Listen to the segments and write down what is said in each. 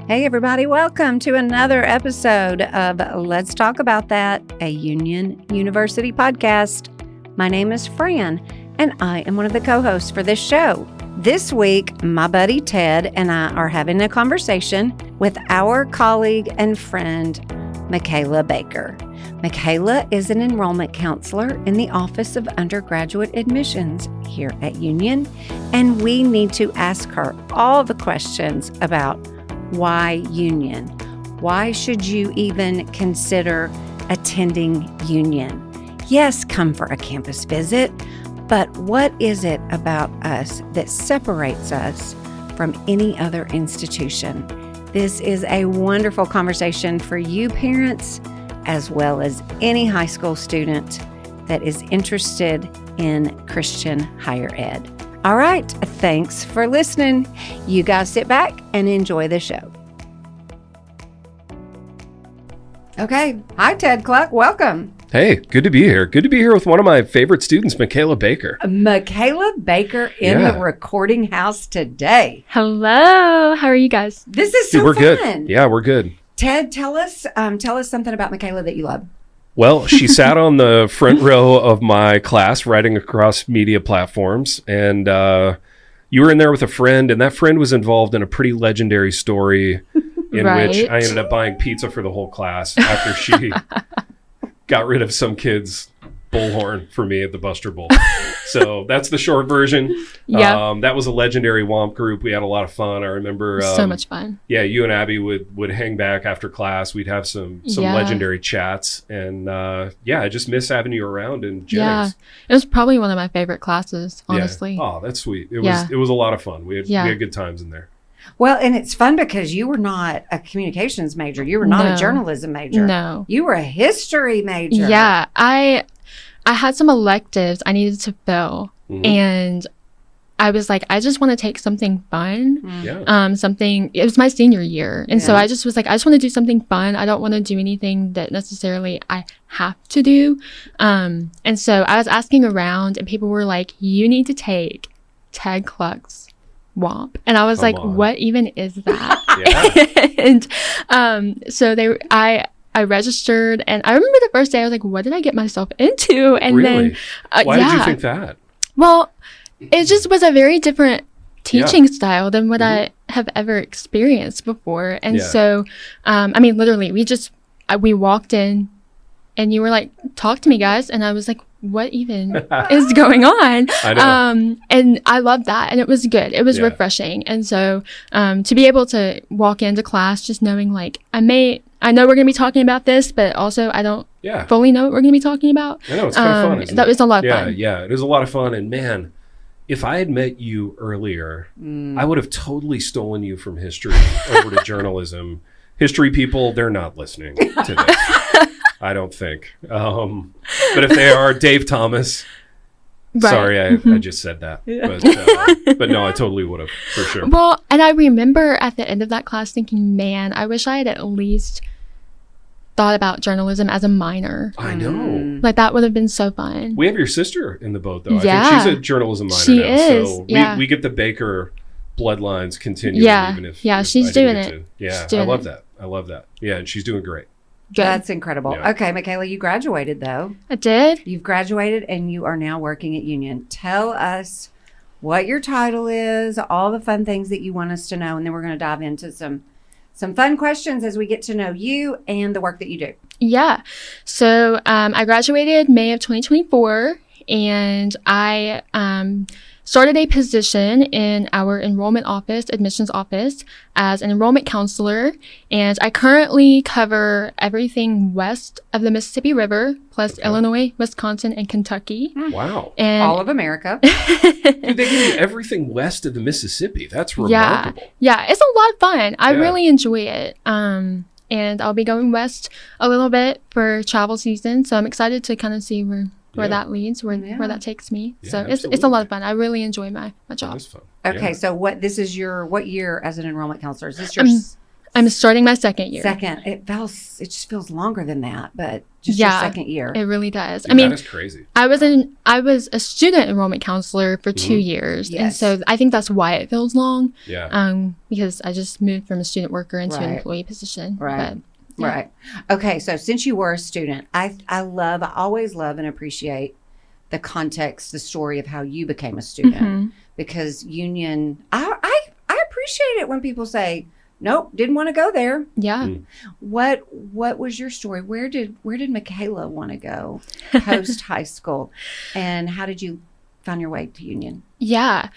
Hey, everybody, welcome to another episode of Let's Talk About That, a Union University podcast. My name is Fran, and I am one of the co-hosts for this show. This week, my buddy Ted and I are having a conversation with our colleague and friend, Makayla Baker. Makayla is an enrollment counselor in the Office of Undergraduate Admissions here at Union, and we need to ask her all the questions about why Union? Why should you even consider attending Union? Yes, come for a campus visit, but what is it about us that separates us from any other institution? This is a wonderful conversation for you parents, as well as any high school student that is interested in Christian higher ed. All right, thanks for listening. You guys sit back and enjoy the show. Okay, hi Ted Kluck, welcome. Hey, good to be here. Good to be here with one of my favorite students, Makayla Baker. Makayla Baker in the recording house today. Hello, how are you guys? This is so we're fun. Good. Yeah, we're good. Ted, tell us something about Makayla that you love. Well, she sat on the front row of my class writing across media platforms, and you were in there with a friend, and that friend was involved in a pretty legendary story in which I ended up buying pizza for the whole class after she got rid of some kid's bullhorn for me at the Buster Bowl. So that's the short version. Yeah. That was a legendary WOMP group. We had a lot of fun. I remember so much fun. Yeah, you and Abby would hang back after class. We'd have some legendary chats, and I just miss having you around in Jennings. Yeah, it was probably one of my favorite classes, honestly. Yeah. Oh, that's sweet. It was a lot of fun. We had good times in there. Well, and it's fun because you were not a communications major. You were not a journalism major. No. You were a history major. Yeah, I had some electives I needed to fill, and I was like, I just want to take something fun. It was my senior year. And so I just was like, I just want to do something fun. I don't want to do anything that necessarily I have to do. And so I was asking around, and people were like, you need to take Ted Kluck's WOMP. And I was what even is that? And so I registered, and I remember the first day I was like, what did I get myself into? And really? Then why did you think that? Well, it just was a very different teaching style than what I have ever experienced before. And so, literally we walked in, and you were like, talk to me, guys. And I was like, what even is going on? I know. And I loved that. And it was good. It was refreshing. And so to be able to walk into class just knowing like, I know we're going to be talking about this, but also I don't fully know what we're going to be talking about. I know, it's kind of fun, isn't it? That was a lot of fun. Yeah, it was a lot of fun. And man, if I had met you earlier, I would have totally stolen you from history over to journalism. History people, they're not listening to this. I don't think. But if they are, Dave Thomas. Right. Sorry, I just said that. But no, I totally would have, for sure. Well, and I remember at the end of that class thinking, man, I wish I had at least thought about journalism as a minor. I know. Like, that would have been so fun. We have your sister in the boat, though. Yeah. I think she's a journalism minor she now. Is. So we get the Baker bloodlines continuing. Yeah. Even if she's doing it. Yeah, I love that. Yeah, and she's doing great. Good. That's incredible. Yeah. Okay, Makayla, you graduated, though. I did. You've graduated, and you are now working at Union. Tell us what your title is, all the fun things that you want us to know, and then we're going to dive into some fun questions as we get to know you and the work that you do. Yeah. So I graduated May of 2024, and I started a position in our enrollment office, admissions office, as an enrollment counselor. And I currently cover everything west of the Mississippi River, plus Illinois, Wisconsin, and Kentucky. Wow. And all of America. Dude, they give you everything west of the Mississippi. That's remarkable. Yeah, it's a lot of fun. I really enjoy it. And I'll be going west a little bit for travel season. So I'm excited to kind of see where that leads, where that takes me. So it's a lot of fun. I really enjoy my job. That's fun. Okay, so what year as an enrollment counselor? Is this your I'm starting my second year. It just feels longer than that, but just your second year. It really does. Dude, I mean, that is crazy. I was a student enrollment counselor for 2 years. Yes. And so I think that's why it feels long. Yeah. Because I just moved from a student worker into an employee position. Right. But, yeah. Right. Okay. So since you were a student, I always love and appreciate the context, the story of how you became a student, because Union, I appreciate it when people say, nope, didn't want to go there. Yeah. What was your story? Where did Makayla want to go post high school, and how did you find your way to Union? Yeah.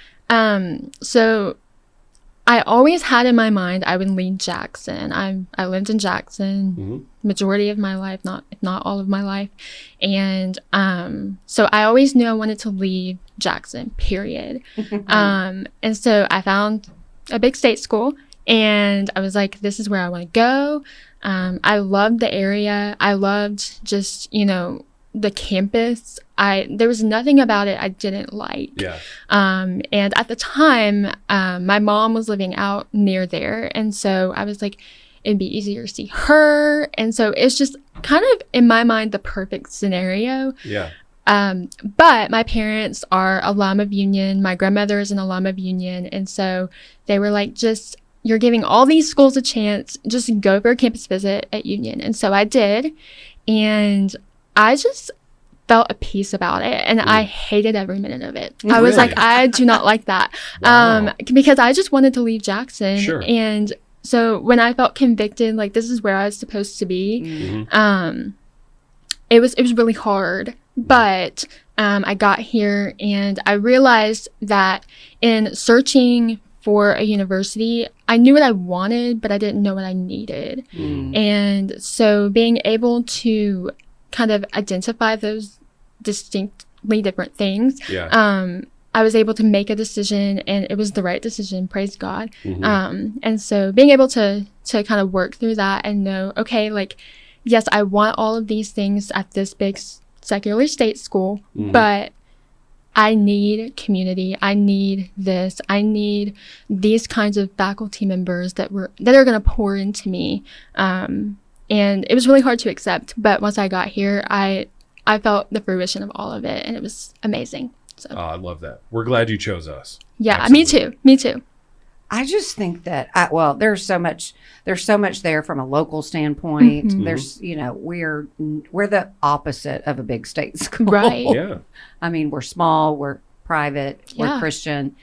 So I always had in my mind I would leave Jackson. I lived in Jackson majority of my life, if not all of my life. And so I always knew I wanted to leave Jackson, period. And so I found a big state school, and I was like, this is where I want to go. I loved the area. I loved just, the campus. There was nothing about it I didn't like. Yeah. And at the time, my mom was living out near there. And so I was like, it'd be easier to see her. And so it's just kind of, in my mind, the perfect scenario. Yeah. But my parents are alum of Union. My grandmother is an alum of Union. And so they were like, you're giving all these schools a chance. Just go for a campus visit at Union. And so I did. And I just felt a peace about it, and I hated every minute of it. I was like, I do not like that. Wow. Because I just wanted to leave Jackson. Sure. And so when I felt convicted, like this is where I was supposed to be, it was really hard. But I got here, and I realized that in searching for a university, I knew what I wanted, but I didn't know what I needed. And so being able to kind of identify those distinctly different things, I was able to make a decision, and it was the right decision, praise God. And so being able to kind of work through that and know, okay, like, yes, I want all of these things at this big secular state school, but I need community. I need this. I need these kinds of faculty members that are going to pour into me. And it was really hard to accept, but once I got here, I felt the fruition of all of it, and it was amazing. So I love that. We're glad you chose us. Yeah, Absolutely. me too. I just think that there's so much there from a local standpoint. There's we're the opposite of a big state school. Right. Yeah. I mean, we're small, we're private, we're Christian.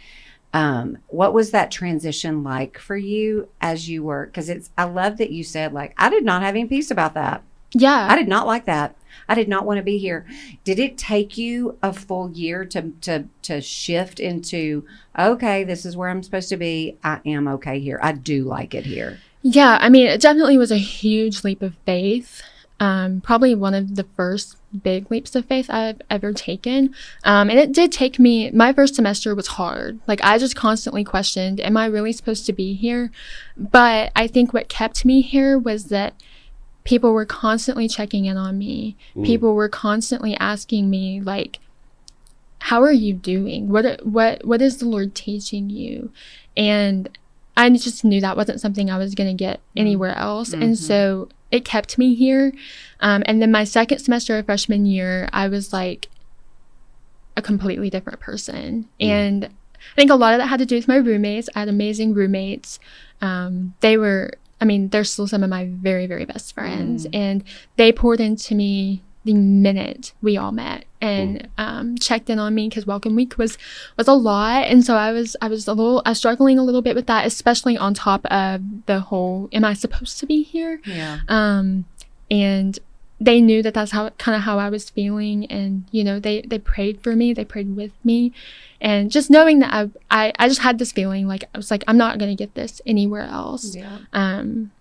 What was that transition like for you as you were? Because I love that you said, like, I did not have any peace about that. Yeah. I did not like that. I did not want to be here. Did it take you a full year to shift into, okay, this is where I'm supposed to be. I am okay here. I do like it here. Yeah. I mean, it definitely was a huge leap of faith. Probably one of the first big leaps of faith I've ever taken. And it did take me, my first semester was hard. Like, I just constantly questioned, am I really supposed to be here? But I think what kept me here was that people were constantly checking in on me. People were constantly asking me, like, how are you doing? What is the Lord teaching you? And I just knew that wasn't something I was going to get anywhere else. And so it kept me here. And then my second semester of freshman year, I was like a completely different person. And I think a lot of that had to do with my roommates. I had amazing roommates. They're still some of my very, very best friends. And they poured into me the minute we all met, and checked in on me, because welcome week was a lot. And so I was struggling a little bit with that, especially on top of the whole, am I supposed to be here? Yeah. And they knew that that's how I was feeling. And, they prayed for me, they prayed with me. And just knowing that I just had this feeling, like, I was like, I'm not going to get this anywhere else. Yeah.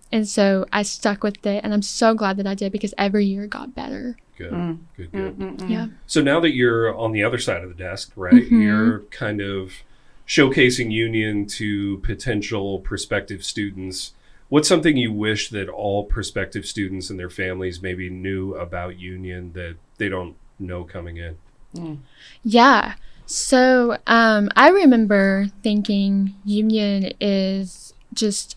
And so I stuck with it, and I'm so glad that I did, because every year it got better. Good. Yeah. So now that you're on the other side of the desk, right, you're kind of showcasing Union to potential prospective students. What's something you wish that all prospective students and their families maybe knew about Union that they don't know coming in? Yeah. So I remember thinking Union is just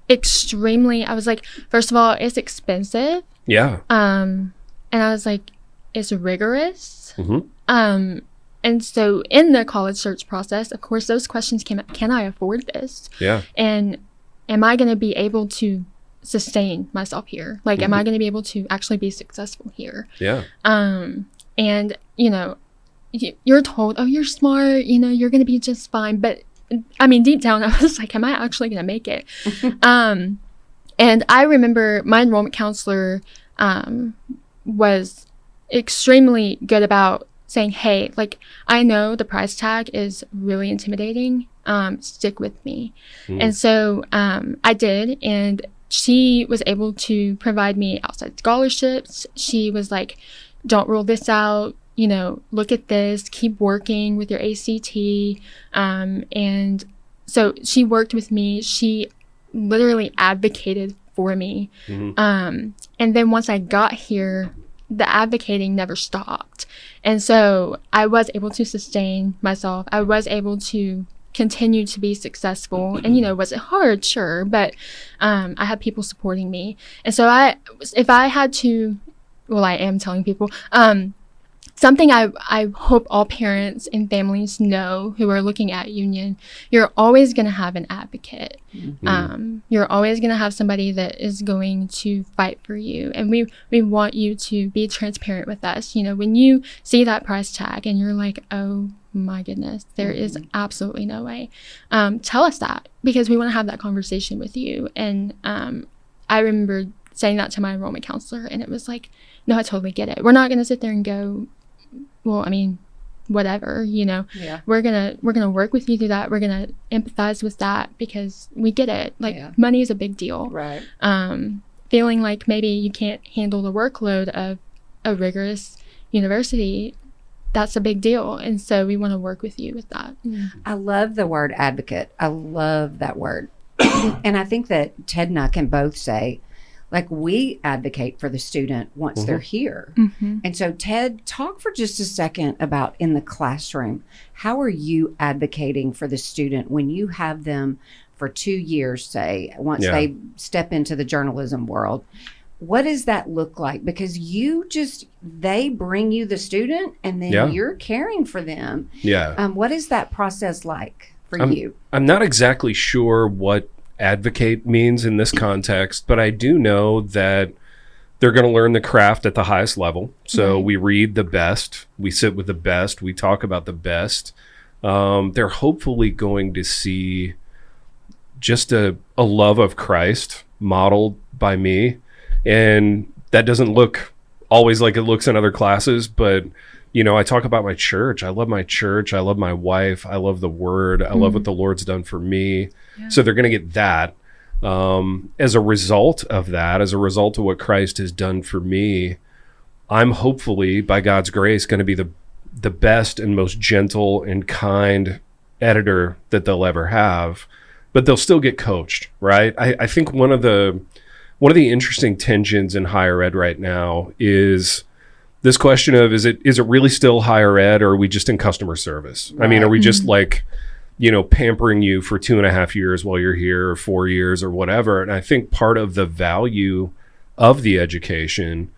extremely, I was like, first of all, it's expensive. Yeah. And I was like, it's rigorous. Mm-hmm. And so in the college search process, of course, those questions came up. Can I afford this? Yeah. And am I going to be able to sustain myself here? Like, am I going to be able to actually be successful here? Yeah. And, you know, you're told, oh, you're smart, you know, you're going to be just fine. But I mean, deep down, I was like, am I actually going to make it? And I remember my enrollment counselor was extremely good about saying, hey, like, I know the price tag is really intimidating. Stick with me. And so I did. And she was able to provide me outside scholarships. She was like, don't rule this out. You know, look at this, keep working with your ACT. And so she worked with me. She literally advocated for me. And then once I got here, the advocating never stopped. And so I was able to sustain myself. I was able to continue to be successful. And, you know, was it hard? Sure. But I had people supporting me. And so if I had to, well, I am telling people, something I hope all parents and families know who are looking at union, you're always going to have an advocate. You're always going to have somebody that is going to fight for you. And we want you to be transparent with us. You know, when you see that price tag and you're like, oh my goodness, there is absolutely no way. Tell us that, because we want to have that conversation with you. And I remember saying that to my enrollment counselor, and it was like, no, I totally get it. We're not going to sit there and go, well, I mean, whatever, you know, we're going to work with you through that. We're going to empathize with that because we get it. Like money is a big deal. Right. Feeling like maybe you can't handle the workload of a rigorous university, that's a big deal. And so we want to work with you with that. I love the word advocate. I love that word. And I think that Ted and I can both say, like, we advocate for the student once they're here. And so, Ted, talk for just a second about in the classroom, how are you advocating for the student when you have them for 2 years, say, once they step into the journalism world? What does that look like? Because they bring you the student and then you're caring for them. What is that process like for you? I'm not exactly sure what advocate means in this context, but I do know that they're going to learn the craft at the highest level. So we read the best, we sit with the best, we talk about the best. They're hopefully going to see just a love of Christ modeled by me. And that doesn't look always like it looks in other classes, but you know, I talk about my church. I love my church. I love my wife. I love the word. I love what the Lord's done for me. So they're going to get that. As a result of that, as a result of what Christ has done for me, I'm hopefully, by God's grace, going to be the best and most gentle and kind editor that they'll ever have. But they'll still get coached, right? I think one of the interesting tensions in higher ed right now is this question of, is it really still higher ed, or are we just in customer service? Right. I mean, are we just like, you know, pampering you for 2.5 years while you're here, or 4 years, or whatever? And I think part of the value of the education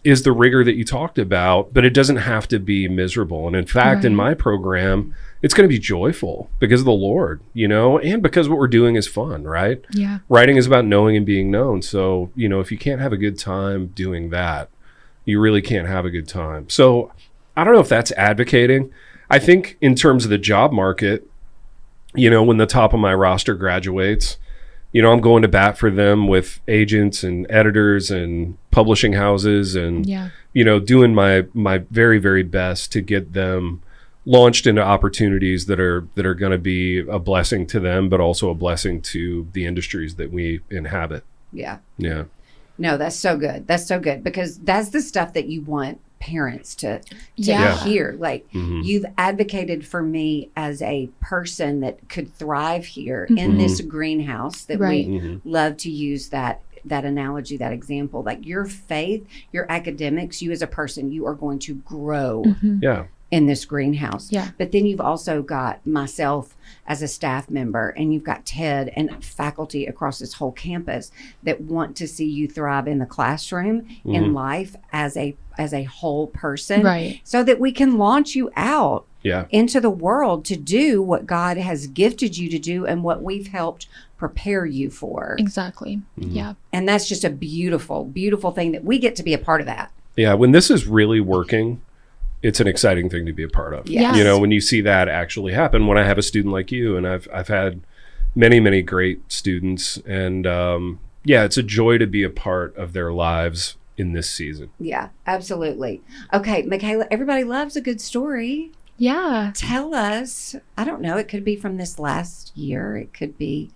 is the rigor that you talked about, but it doesn't have to be miserable. And in fact, in my program, it's going to be joyful because of the Lord, you know, and because what we're doing is fun, right? Yeah. Writing is about knowing and being known. So, you know, if you can't have a good time doing that, you really can't have a good time. So I don't know if that's advocating. I think in terms of the job market, you know, when the top of my roster graduates, you know, I'm going to bat for them with agents and editors and publishing houses and, you know, doing my very, very best to get them launched into opportunities that are going to be a blessing to them, but also a blessing to the industries that we inhabit. Yeah. No, that's so good. That's so good, because that's the stuff that you want parents to hear. Like, you've advocated for me as a person that could thrive here in this greenhouse that we love to use that analogy, that example. Like, your faith, your academics, you as a person, you are going to grow in this greenhouse. Yeah. But then you've also got myself as a staff member, and you've got Ted and faculty across this whole campus that want to see you thrive in the classroom, in life as a whole person, Right. so that we can launch you out Yeah. into the world to do what God has gifted you to do and what we've helped prepare you for. Exactly. Yeah. And that's just a beautiful, beautiful thing that we get to be a part of that. Yeah. When this is really working, it's an exciting thing to be a part of. Yes. You know, when you see that actually happen, when I have a student like you, and I've had many, many great students, and yeah, it's a joy to be a part of their lives in this season. Yeah, absolutely. Okay, Makayla, everybody loves a good story. Yeah. Tell us, I don't know, it could be from this last year. It could be,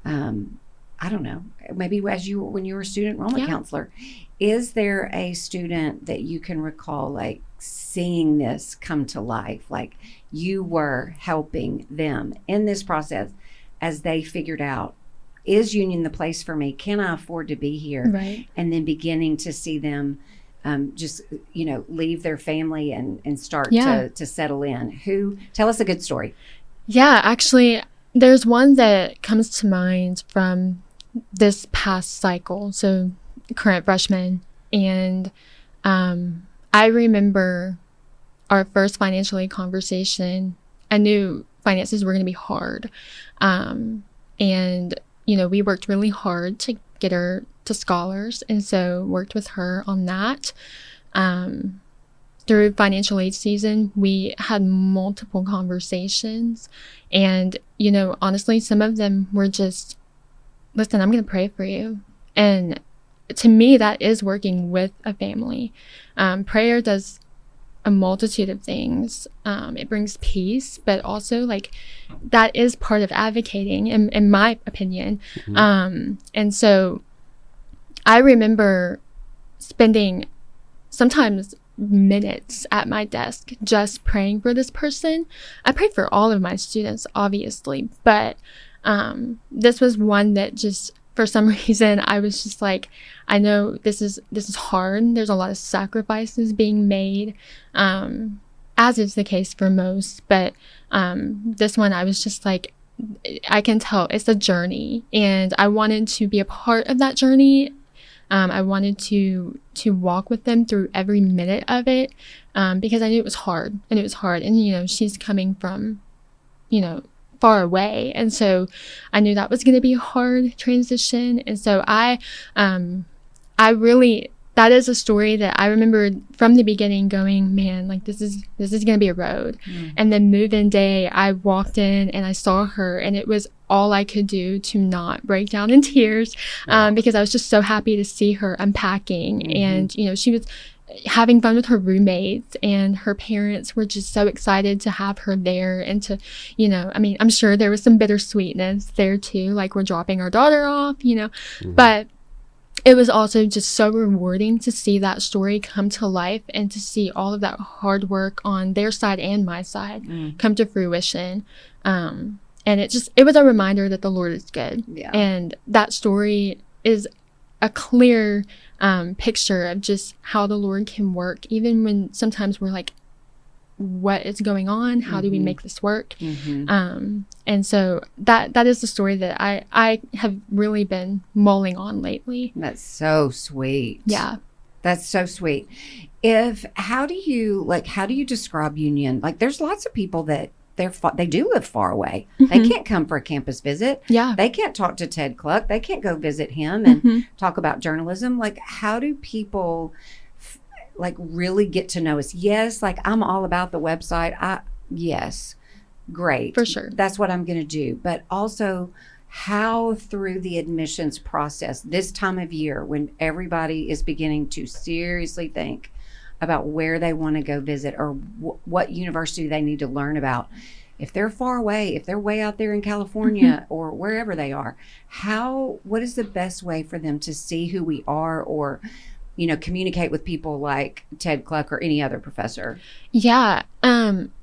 I don't know, maybe when you were a student enrollment counselor. Is there a student that you can recall, like, seeing this come to life, like you were helping them in this process as they figured out, is Union the place for me? Can I afford to be here? Right. And then beginning to see them just, leave their family and start to settle in. Tell us a good story. Yeah, actually, there's one that comes to mind from this past cycle. So current freshman. And I remember our first financial aid conversation. I knew finances were going to be hard. And, we worked really hard to get her to scholars. And so worked with her on that. Through financial aid season, we had multiple conversations. And, honestly, some of them were just, listen, I'm going to pray for you. And to me, that is working with a family. Prayer does a multitude of things. It brings peace, but also that is part of advocating, in my opinion. And so I remember spending sometimes minutes at my desk just praying for this person. I prayed for all of my students, obviously, but this was one that just, for some reason, I was just like, I know this is hard. There's a lot of sacrifices being made, as is the case for most. But this one, I was just like, I can tell it's a journey, and I wanted to be a part of that journey. I wanted to walk with them through every minute of it, because I knew it was hard, and she's coming from, far away. And so I knew that was going to be a hard transition. And so I really, that is a story that I remembered from the beginning going, man, this is going to be a road. And then move-in day, I walked in and I saw her, and it was all I could do to not break down in tears, because I was just so happy to see her unpacking. And, she was having fun with her roommates, and her parents were just so excited to have her there, and to, I'm sure there was some bittersweetness there too, we're dropping our daughter off, but it was also just so rewarding to see that story come to life, and to see all of that hard work on their side and my side come to fruition. And it was a reminder that the Lord is good. Yeah. And that story is a clear picture of just how the Lord can work, even when sometimes we're like, what is going on? How do we make this work? And so that is the story that I have really been mulling on lately. That's so sweet. Yeah. That's so sweet. How do you describe Union? There's lots of people that they do live far away. They can't come for a campus visit. Yeah. They can't talk to Ted Kluck. They can't go visit him and talk about journalism. How do people really get to know us? Yes, I'm all about the website. Yes, great. For sure. That's what I'm going to do. But also, how through the admissions process, this time of year when everybody is beginning to seriously think about where they want to go visit, or what university they need to learn about. If they're far away, if they're way out there in California or wherever they are, what is the best way for them to see who we are, or, communicate with people like Ted Kluck or any other professor? Yeah.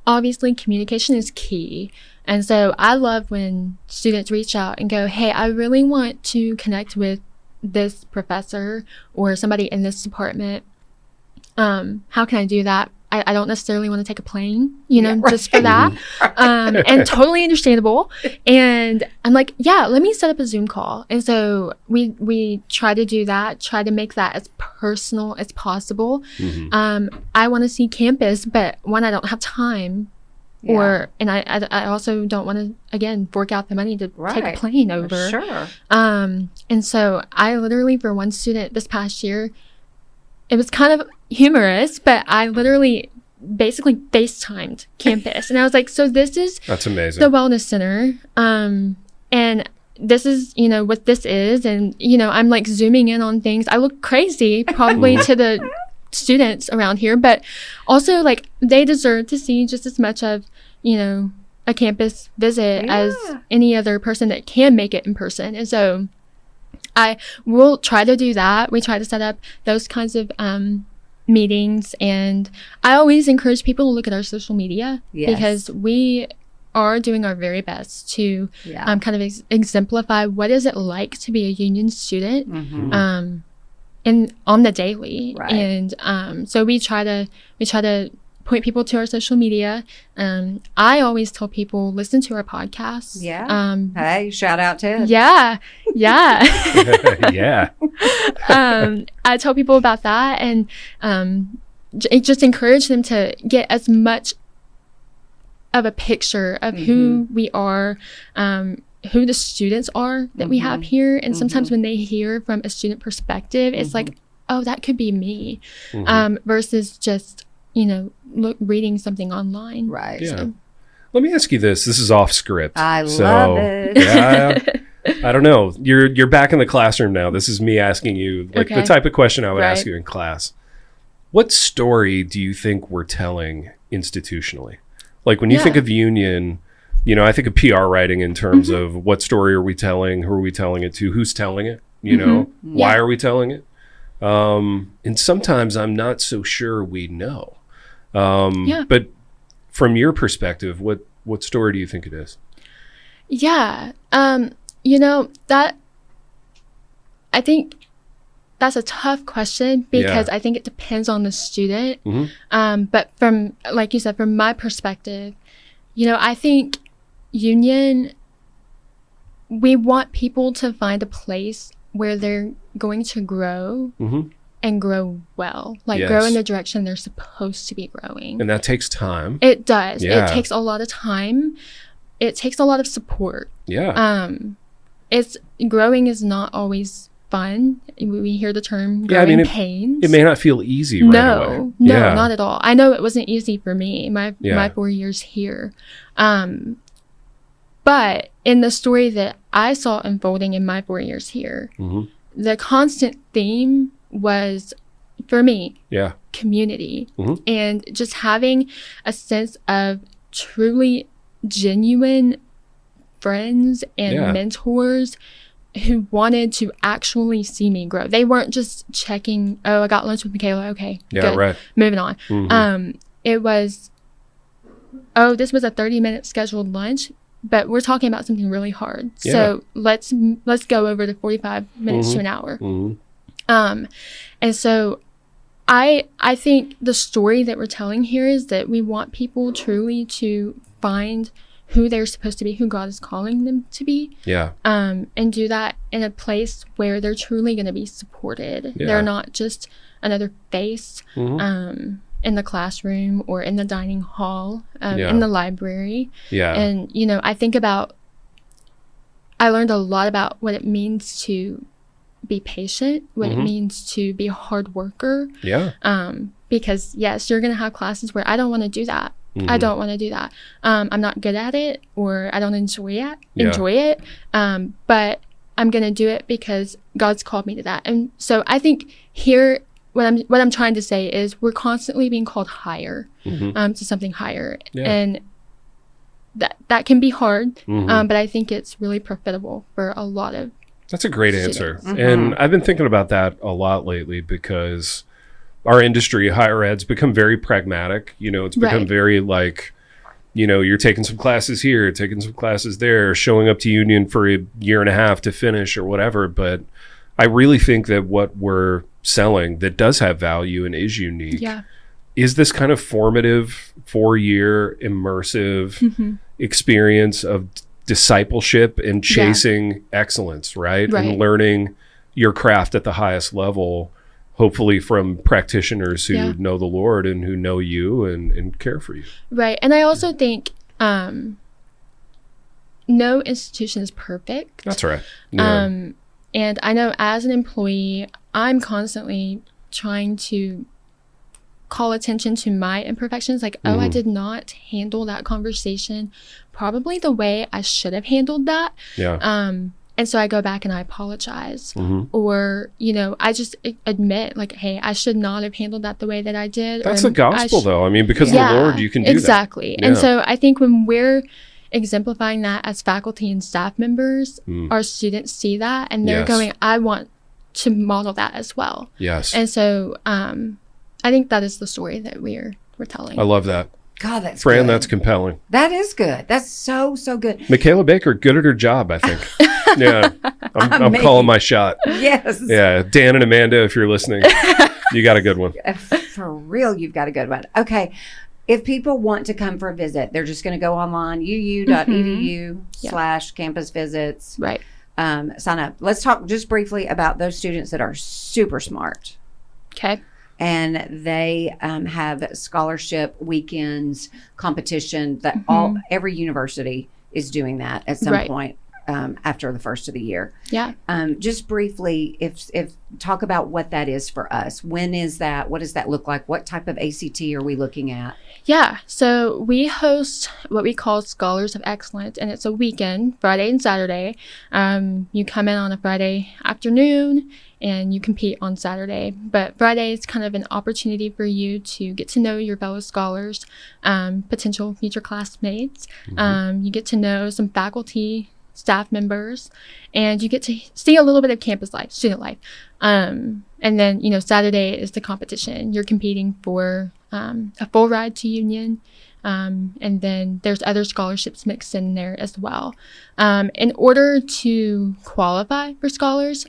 Obviously communication is key. And so I love when students reach out and go, hey, I really want to connect with this professor or somebody in this department. How can I do that? I don't necessarily want to take a plane, just for that. And totally understandable. And I'm like, yeah, let me set up a Zoom call. And so we try to do that, try to make that as personal as possible. I want to see campus, but one, I don't have time. And I also don't want to, again, fork out the money to take a plane over. Sure. And so I literally, for one student this past year, it was kind of humorous, but I literally basically FaceTimed campus. And I was like, so that's amazing. The wellness center. And this is, what this is. And, I'm like zooming in on things. I look crazy probably to the students around here, but also like they deserve to see just as much of, a campus visit as any other person that can make it in person. And so I will try to do that. We try to set up those kinds of meetings, and I always encourage people to look at our social media because we are doing our very best to kind of exemplify what is it like to be a union student and on the daily. And so we try to point people to our social media. I always tell people, listen to our podcast. Hey, shout out to it. Yeah. I tell people about that, and just encourage them to get as much of a picture of who we are, who the students are that we have here. And sometimes when they hear from a student perspective, it's like, oh, that could be me, versus just reading something online. Right. Yeah. So, let me ask you this. This is off script. I love it. Yeah. I don't know. You're back in the classroom now. This is me asking you the type of question I would ask you in class. What story do you think we're telling institutionally? Like when you think of union, I think of PR writing in terms of what story are we telling? Who are we telling it to? Who's telling it? Why are we telling it? And sometimes I'm not so sure we know. But from your perspective, what story do you think it is? Yeah. That I think that's a tough question because I think it depends on the student. But from, like you said, from my perspective, I think union, we want people to find a place where they're going to grow and grow well, grow in the direction they're supposed to be growing. And that takes time. It does. It takes a lot of time. It takes a lot of support. It's growing is not always fun. We hear the term growing pains. It may not feel easy right away. No, not at all. I know it wasn't easy for me, my 4 years here. But in the story that I saw unfolding in my 4 years here, the constant theme was, for me, community. And just having a sense of truly genuine friends and mentors who wanted to actually see me grow. They weren't just checking, oh, I got lunch with Makayla. Okay, good. Moving on. It was, oh, this was a 30-minute scheduled lunch, but we're talking about something really hard. So let's go over to 45 minutes to an hour. And so I think the story that we're telling here is that we want people truly to find who they're supposed to be, who God is calling them to be. And do that in a place where they're truly going to be supported. They're not just another face in the classroom or in the dining hall, in the library. And, I learned a lot about what it means to be patient, what it means to be a hard worker. Because yes, you're going to have classes where I don't want to do that. I don't want to do that. I'm not good at it, or I don't enjoy it. But I'm going to do it because God's called me to that. And so I think here, what I'm trying to say is we're constantly being called higher, to something higher. And that can be hard. But I think it's really profitable for a lot of That's a great students. answer. And I've been thinking about that a lot lately because our industry, higher ed's become very pragmatic. It's become very like, you're taking some classes here, taking some classes there, showing up to union for a year and a half to finish or whatever. But I really think that what we're selling that does have value and is unique is this kind of formative 4-year immersive experience of discipleship and chasing excellence, right? And learning your craft at the highest level, hopefully from practitioners who know the Lord and who know you and care for you. Right. And I also think no institution is perfect. That's right. Yeah. And I know as an employee, I'm constantly trying to call attention to my imperfections. Like, oh, I did not handle that conversation probably the way I should have handled that. Yeah. And so I go back and I apologize. Or, you know, I just admit, like, hey, I should not have handled that the way that I did. That's the gospel, though. I mean, because of the Lord, you can do exactly. that. And so I think when we're exemplifying that as faculty and staff members, our students see that and they're going, I want to model that as well. Yes. And so I think that is the story that we're telling. I love that. God, that's Fran, good. that's compelling. That is good. That's so good. Makayla Baker, good at her job, I think. Yeah. I'm calling my shot. Yes. Yeah. Dan and Amanda, if you're listening, you got a good one. For real, you've got a good one. Okay. If people want to come for a visit, they're just going to go online, uu.edu/campus visits. Right. Sign up. Let's talk just briefly about those students that are super smart. Okay. And they have scholarship weekends, competition that every university is doing that at some point after the first of the year. Yeah. Just briefly, if talk about what that is for us. When is that? What does that look like? What type of ACT are we looking at? Yeah. So we host what we call Scholars of Excellence, and it's a weekend, Friday and Saturday. You come in on a Friday afternoon and you compete on Saturday. But Friday is kind of an opportunity for you to get to know your fellow scholars, potential future classmates. You get to know some faculty, staff members, and you get to see a little bit of campus life, student life. And then, you know, Saturday is the competition. You're competing for a full ride to Union. And then there's other scholarships mixed in there as well. In order to qualify for scholars,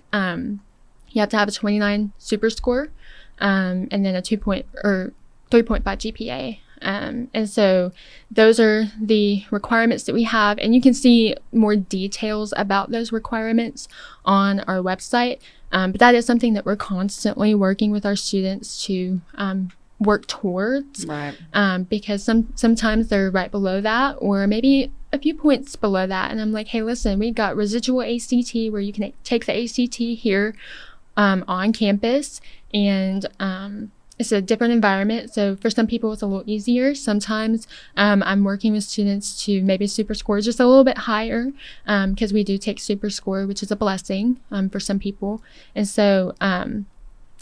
you have to have a 29 super score, and then a 3.5 GPA. And so those are the requirements that we have, and you can see more details about those requirements on our website. But that is something that we're constantly working with our students to work towards, right? Because sometimes they're right below that, or maybe a few points below that. And I'm like, hey, listen, we've got residual ACT where you can take the ACT here on campus, and it's a different environment. So for some people, it's a little easier. Sometimes I'm working with students to maybe super score just a little bit higher, because we do take super score, which is a blessing for some people. And so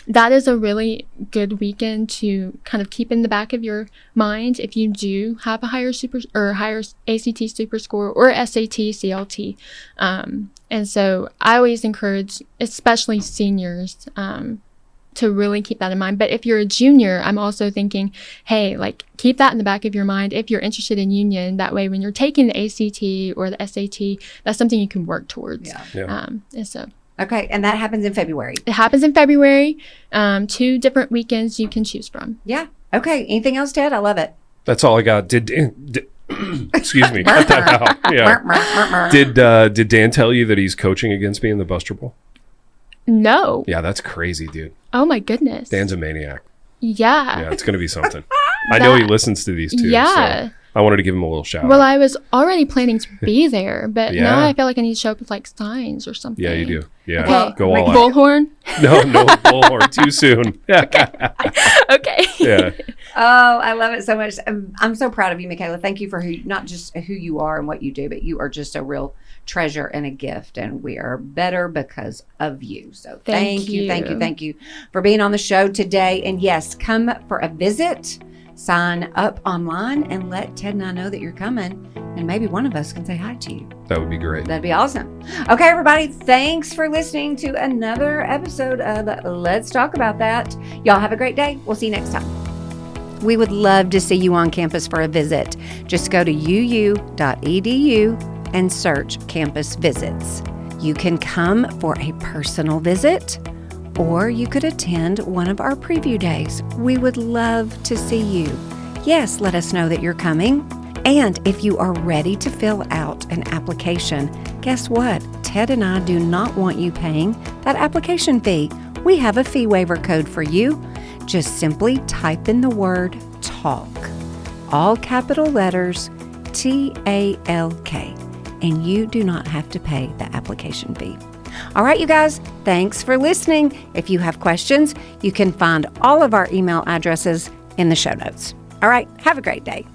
that is a really good weekend to kind of keep in the back of your mind if you do have a higher ACT super score or SAT, CLT. And so I always encourage, especially seniors, to really keep that in mind. But if you're a junior, I'm also thinking, hey, like, keep that in the back of your mind if you're interested in Union. That way, when you're taking the ACT or the SAT, that's something you can work towards. Yeah. And so. Okay, and that happens in February. It happens in February. 2 different weekends you can choose from. Yeah. Okay. Anything else, Ted? I love it. That's all I got. Excuse me. Cut that out. Yeah. Did Dan tell you that he's coaching against me in the Buster Bowl? No. Yeah, that's crazy, dude. Oh my goodness. Dan's a maniac. Yeah. Yeah, it's gonna be something. I know he listens to these too. Yeah. So I wanted to give him a little shout out. Well, I was already planning to be there, but now I feel like I need to show up with like signs or something. Yeah, you do. Yeah. Okay. Go all out. Bullhorn? No bullhorn. Too soon. Okay. Yeah. Oh, I love it so much. I'm so proud of you, Makayla. Thank you for not just who you are and what you do, but you are just a real treasure and a gift, and we are better because of you. So thank you for being on the show today. And yes, come for a visit, sign up online, and let Ted and I know that you're coming, and maybe one of us can say hi to you. That would be great. That'd be awesome. Okay, everybody, thanks for listening to another episode of Let's Talk About That. Y'all have a great day. We'll see you next time. We would love to see you on campus for a visit. Just go to uu.edu and search Campus Visits. You can come for a personal visit, Or you could attend one of our preview days. We would love to see you. Yes, let us know that you're coming. And if you are ready to fill out an application, guess what? Ted and I do not want you paying that application fee. We have a fee waiver code for you. Just simply type in the word TALK, all capital letters, TALK, and you do not have to pay the application fee. All right, you guys, thanks for listening. If you have questions, you can find all of our email addresses in the show notes. All right, have a great day.